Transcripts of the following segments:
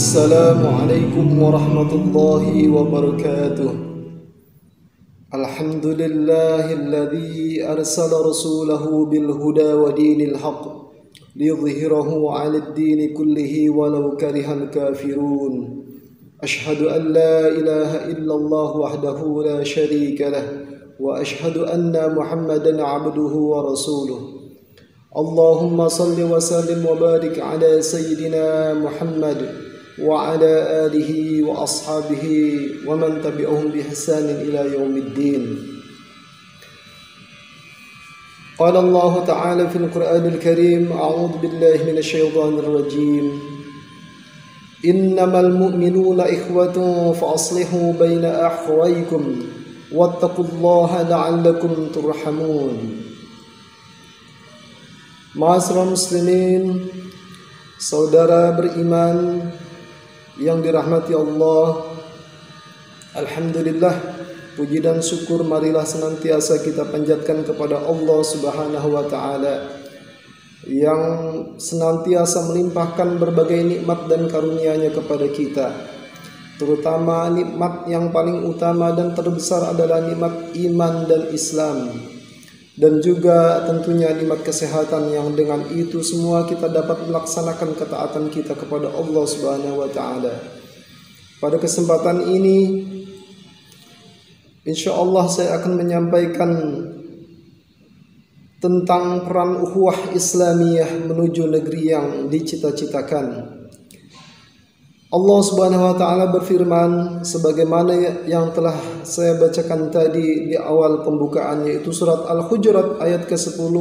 السلام عليكم ورحمة الله وبركاته. الحمد لله الذي أرسل رسوله بالهدى ودين الحق ليظهره على الدين كله ولو كره الكافرون. أشهد أن لا إله إلا الله وحده لا شريك له وأشهد أن محمدا عبده ورسوله. اللهم صل وسلم وبارك على سيدنا محمد وعلى آله وأصحابه ومن تبعهم بإحسان إلى يوم الدين. قال الله تعالى في القرآن الكريم: أعوذ بالله من الشيطان الرجيم. إنما المؤمنون إخوة فأصلحوا بين أخويكم واتقوا الله لعلكم ترحمون. Ma'asyiral muslimin, saudara beriman yang dirahmati Allah, alhamdulillah, puji dan syukur marilah senantiasa kita panjatkan kepada Allah Subhanahu wa taala yang senantiasa melimpahkan berbagai nikmat dan karunia-Nya kepada kita. Terutama nikmat yang paling utama dan terbesar adalah nikmat iman dan Islam. Dan juga tentunya nikmat kesehatan yang dengan itu semua kita dapat melaksanakan ketaatan kita kepada Allah Subhanahu wa taala. Pada kesempatan ini insyaallah saya akan menyampaikan tentang peran ukhuwah Islamiyah menuju negeri yang dicita-citakan. Allah Subhanahu wa taala berfirman sebagaimana yang telah saya bacakan tadi di awal pembukaan, yaitu surat Al-Hujurat ayat ke-10,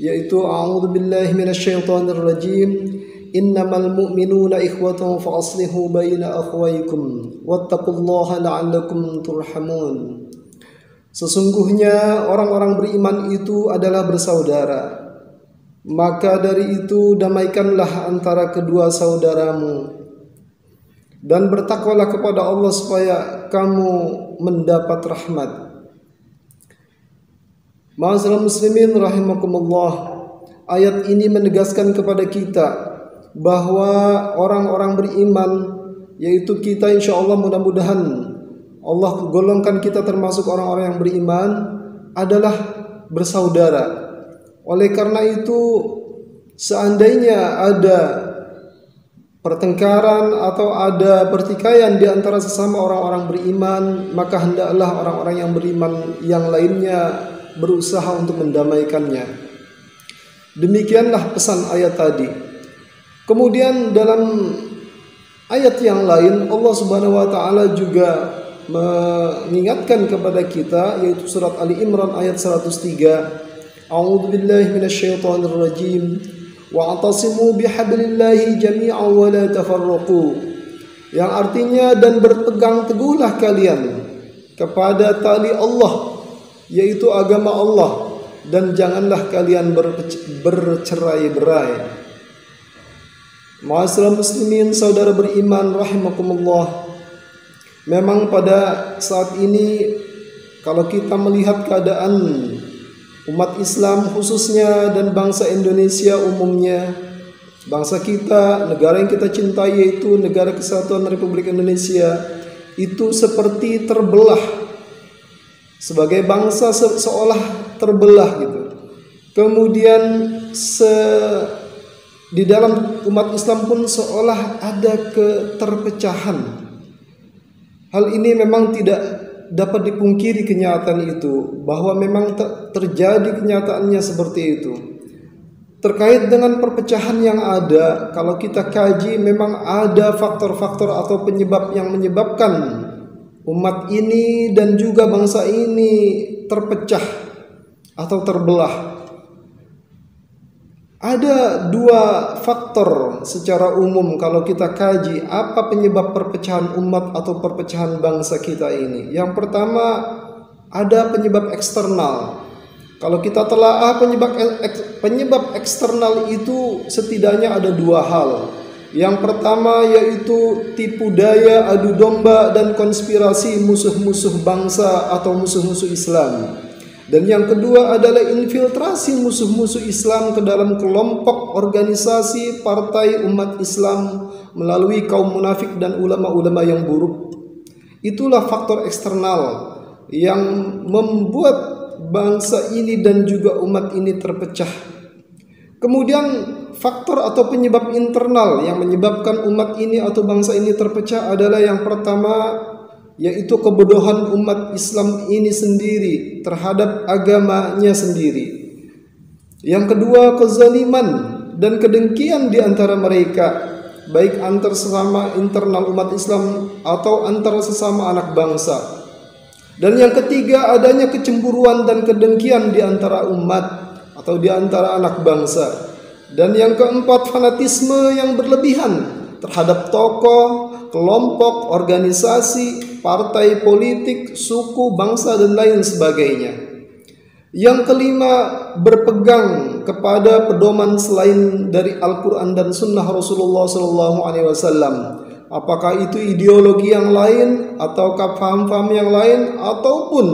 yaitu a'udzu billahi minasyaitonir rajim. Innamal mu'minuna ikhwatun fa aslihu baina akhwaykum wattaqullaha la'allakum turhamun. Sesungguhnya orang-orang beriman itu adalah bersaudara. Maka dari itu damaikanlah antara kedua saudaramu dan bertakwalah kepada Allah supaya kamu mendapat rahmat. Ma'asyiral muslimin rahimakumullah, ayat ini menegaskan kepada kita bahwa orang-orang beriman, yaitu kita, insyaallah mudah-mudahan Allah golongkan kita termasuk orang-orang yang beriman, adalah bersaudara. Oleh karena itu, seandainya ada pertengkaran atau ada pertikaian di antara sesama orang-orang beriman, maka hendaklah orang-orang yang beriman yang lainnya berusaha untuk mendamaikannya. Demikianlah pesan ayat tadi. Kemudian dalam ayat yang lain Allah Subhanahu wa taala juga mengingatkan kepada kita, yaitu surat Ali Imran ayat 103. A'udzu billahi minasyaitonir rajim. Wa'tasimu bihablillahi jami'an wa la tafarraqu. Yang artinya, dan berpegang teguhlah kalian kepada tali Allah, yaitu agama Allah, dan janganlah kalian bercerai-berai. Ma'asyiral muslimin, saudara beriman rahimakumullah, memang pada saat ini kalau kita melihat keadaan umat Islam khususnya dan bangsa Indonesia umumnya, bangsa kita, negara yang kita cintai, yaitu Negara Kesatuan Republik Indonesia, itu seperti terbelah. Sebagai bangsa seolah terbelah gitu. Kemudian di dalam umat Islam pun seolah ada keterpecahan. Hal ini memang tidak dapat dipungkiri kenyataan itu, bahwa memang terjadi kenyataannya seperti itu. Terkait dengan perpecahan yang ada, kalau kita kaji, memang ada faktor-faktor atau penyebab yang menyebabkan umat ini dan juga bangsa ini terpecah atau terbelah. Ada dua faktor secara umum kalau kita kaji apa penyebab perpecahan umat atau perpecahan bangsa kita ini. Yang pertama, ada penyebab eksternal. Kalau kita telaah penyebab eksternal itu setidaknya ada dua hal. Yang pertama yaitu tipu daya, adu domba, dan konspirasi musuh-musuh bangsa atau musuh-musuh Islam. Dan yang kedua adalah infiltrasi musuh-musuh Islam ke dalam kelompok, organisasi, partai umat Islam melalui kaum munafik dan ulama-ulama yang buruk. Itulah faktor eksternal yang membuat bangsa ini dan juga umat ini terpecah. Kemudian faktor atau penyebab internal yang menyebabkan umat ini atau bangsa ini terpecah adalah yang pertama, yaitu kebodohan umat Islam ini sendiri terhadap agamanya sendiri. Yang kedua, kezaliman dan kedengkian di antara mereka, baik antar sesama internal umat Islam atau antar sesama anak bangsa. Dan yang ketiga, adanya kecemburuan dan kedengkian di antara umat atau di antara anak bangsa. Dan yang keempat, fanatisme yang berlebihan terhadap tokoh, kelompok, organisasi, partai politik, suku, bangsa, dan lain sebagainya. Yang kelima, berpegang kepada pedoman selain dari Al-Quran dan Sunnah Rasulullah SAW. Apakah itu ideologi yang lain, ataukah paham-paham yang lain, ataupun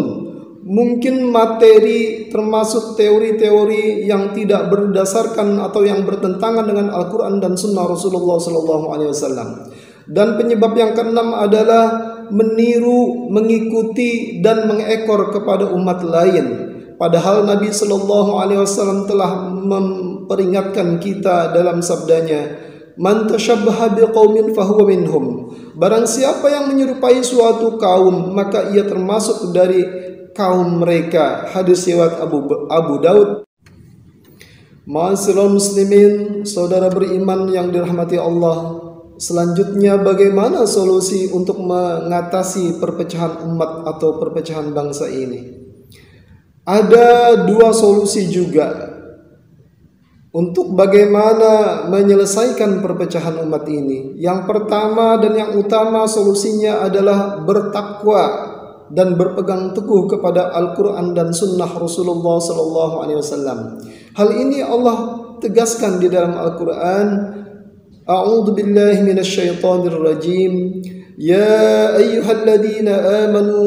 mungkin materi termasuk teori-teori yang tidak berdasarkan atau yang bertentangan dengan Al-Quran dan Sunnah Rasulullah SAW. Dan penyebab yang keenam adalah meniru, mengikuti, dan mengekor kepada umat lain. Padahal Nabi SAW telah memperingatkan kita dalam sabdanya, "Man tashabbaha biqaumin fahuwa minhum." Barang siapa yang menyerupai suatu kaum, maka ia termasuk dari kaum mereka. Hadis riwayat Abu Daud. Ma'asyiral muslimin, saudara beriman yang dirahmati Allah, selanjutnya bagaimana solusi untuk mengatasi perpecahan umat atau perpecahan bangsa ini? Ada dua solusi juga untuk bagaimana menyelesaikan perpecahan umat ini. Yang pertama dan yang utama solusinya adalah bertakwa dan berpegang teguh kepada Al-Quran dan Sunnah Rasulullah SAW. Hal ini Allah tegaskan di dalam Al-Quran. A'udzu billahi minasyaitonir rajim. Ya ayyuhalladzina amanu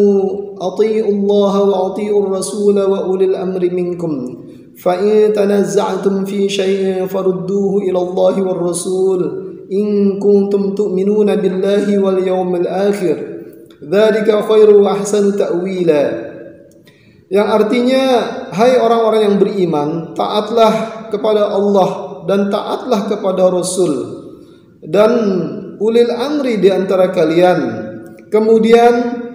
athi'u Allah wa athi'ur rasul wa ulil amri minkum. فَإِن تَنَزَّعْتُمْ فِي شَيْءٍ فَرُدُّوهُ إِلَى اللَّهِ وَالرَّسُولِ إِن كُنتُمْ تُؤْمِنُونَ بِاللَّهِ وَالْيَوْمِ الْآخِرِ ذَلِكَ خَيْرٌ وَأَحْسَنُ تَأْوِيلًا. Yang artinya, hai orang-orang yang beriman, taatlah kepada Allah dan taatlah kepada Rasul dan ulil amri di antara kalian. Kemudian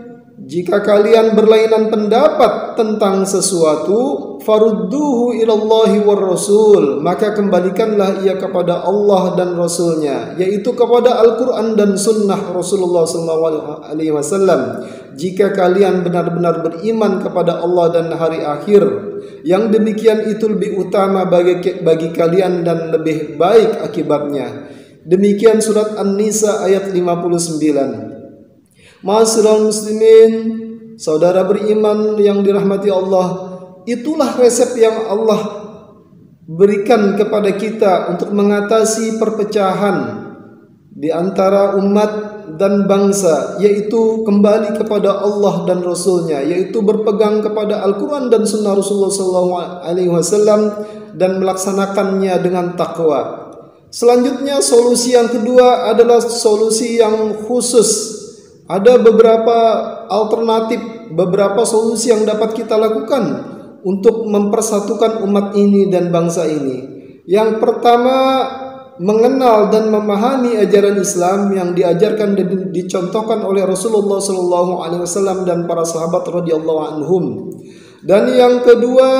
jika kalian berlainan pendapat tentang sesuatu, farudduhu ilallahi war rasul, maka kembalikanlah ia kepada Allah dan Rasulnya, yaitu kepada Al-Quran dan Sunnah Rasulullah SAW. Jika kalian benar-benar beriman kepada Allah dan hari akhir, yang demikian itu lebih utama bagi kalian dan lebih baik akibatnya. Demikian surat An-Nisa ayat 59. Ma'asyiral muslimin, saudara beriman yang dirahmati Allah, itulah resep yang Allah berikan kepada kita untuk mengatasi perpecahan di antara umat dan bangsa, yaitu kembali kepada Allah dan Rasulnya, yaitu berpegang kepada Al-Quran dan Sunnah Rasulullah SAW dan melaksanakannya dengan takwa. Selanjutnya, solusi yang kedua adalah solusi yang khusus. Ada beberapa alternatif, beberapa solusi yang dapat kita lakukan untuk mempersatukan umat ini dan bangsa ini. Yang pertama, mengenal dan memahami ajaran Islam yang diajarkan dan dicontohkan oleh Rasulullah SAW dan para sahabat radhiyallahu anhum. Dan yang kedua,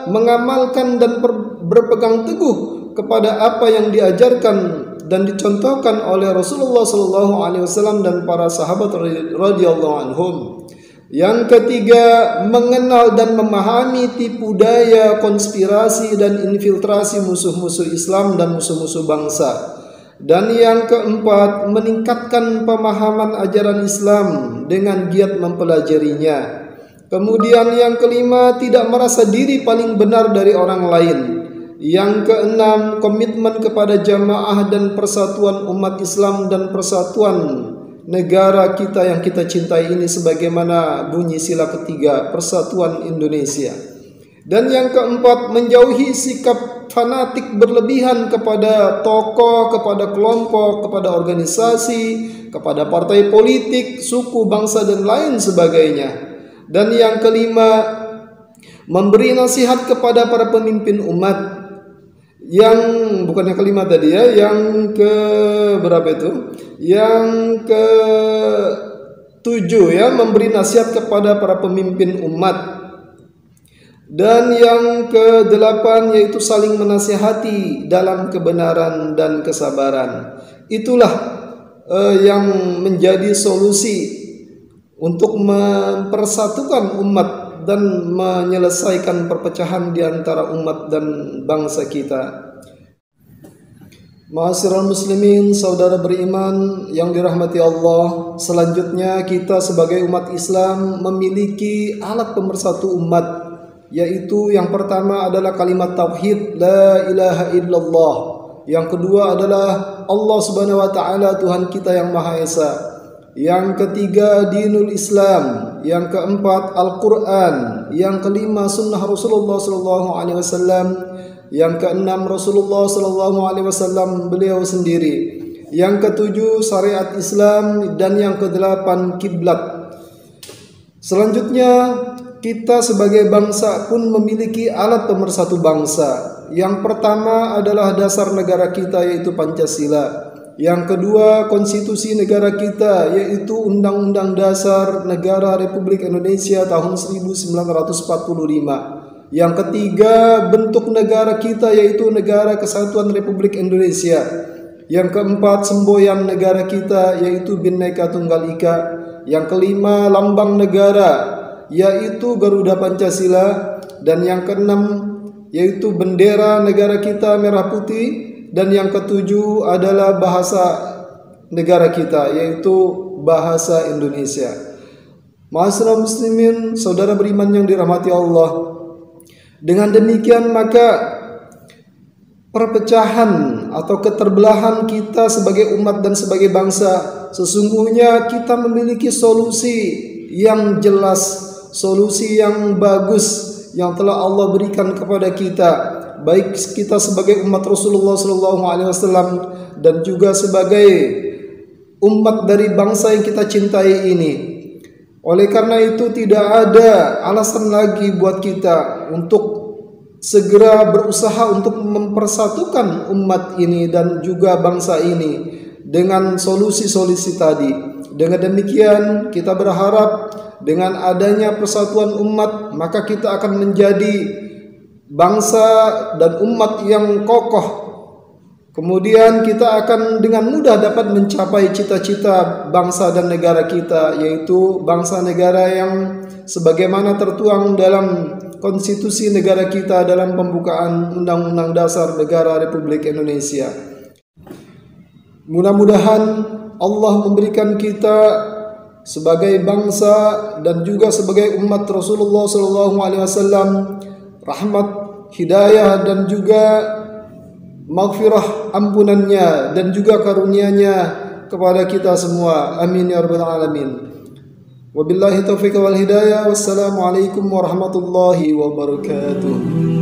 mengamalkan dan berpegang teguh kepada apa yang diajarkan dan dicontohkan oleh Rasulullah SAW dan para sahabat radhiyallahu anhum. Yang ketiga, mengenal dan memahami tipu daya, konspirasi dan infiltrasi musuh-musuh Islam dan musuh-musuh bangsa. Dan yang keempat, meningkatkan pemahaman ajaran Islam dengan giat mempelajarinya. Kemudian yang kelima, tidak merasa diri paling benar dari orang lain. Yang keenam, komitmen kepada jamaah dan persatuan umat Islam dan persatuan negara kita yang kita cintai ini, sebagaimana bunyi sila ketiga Persatuan Indonesia. Dan yang keempat, menjauhi sikap fanatik berlebihan kepada tokoh, kepada kelompok, kepada organisasi, kepada partai politik, suku, bangsa, dan lain sebagainya. Dan yang kelima, memberi nasihat kepada para pemimpin umat. Yang bukan yang kelima tadi ya, yang ke berapa itu? Yang ke 7 ya, memberi nasihat kepada para pemimpin umat. Dan yang ke-8 yaitu saling menasihati dalam kebenaran dan kesabaran. Itulah yang menjadi solusi untuk mempersatukan umat dan menyelesaikan perpecahan di antara umat dan bangsa kita. Ma'asyiral muslimin, saudara beriman yang dirahmati Allah, selanjutnya kita sebagai umat Islam memiliki alat pemersatu umat, yaitu yang pertama adalah kalimat tauhid la ilaha illallah. Yang kedua adalah Allah Subhanahu wa taala Tuhan kita yang Maha Esa. Yang ketiga dinul Islam. Yang keempat Al-Qur'an. Yang kelima sunnah Rasulullah sallallahu alaihi wasallam. Yang keenam Rasulullah sallallahu alaihi wasallam beliau sendiri. Yang ketujuh syariat Islam dan yang kedelapan kiblat. Selanjutnya kita sebagai bangsa pun memiliki alat pemersatu bangsa. Yang pertama adalah dasar negara kita yaitu Pancasila. Yang kedua konstitusi negara kita yaitu Undang-Undang Dasar Negara Republik Indonesia tahun 1945. Yang ketiga bentuk negara kita yaitu Negara Kesatuan Republik Indonesia. Yang keempat semboyan negara kita yaitu Bhinneka Tunggal Ika. Yang kelima lambang negara yaitu Garuda Pancasila. Dan yang keenam yaitu bendera negara kita merah putih. Dan yang ketujuh adalah bahasa negara kita yaitu bahasa Indonesia. Ma'asyiral muslimin, saudara beriman yang dirahmati Allah, dengan demikian maka perpecahan atau keterbelahan kita sebagai umat dan sebagai bangsa, sesungguhnya kita memiliki solusi yang jelas, solusi yang bagus yang telah Allah berikan kepada kita, baik kita sebagai umat Rasulullah SAW dan juga sebagai umat dari bangsa yang kita cintai ini. Oleh karena itu tidak ada alasan lagi buat kita untuk segera berusaha untuk mempersatukan umat ini dan juga bangsa ini dengan solusi-solusi tadi. Dengan demikian kita berharap dengan adanya persatuan umat maka kita akan menjadi bangsa dan umat yang kokoh. Kemudian kita akan dengan mudah dapat mencapai cita-cita bangsa dan negara kita, yaitu bangsa negara yang sebagaimana tertuang dalam konstitusi negara kita dalam pembukaan Undang-Undang Dasar Negara Republik Indonesia. Mudah-mudahan Allah memberikan kita sebagai bangsa dan juga sebagai umat Rasulullah SAW rahmat, hidayah dan juga maghfirah ampunannya dan juga karunia-Nya kepada kita semua. Amin ya rabbal alamin. Wabillahi taufiq wal hidayah. Wassalamualaikum warahmatullahi wabarakatuh.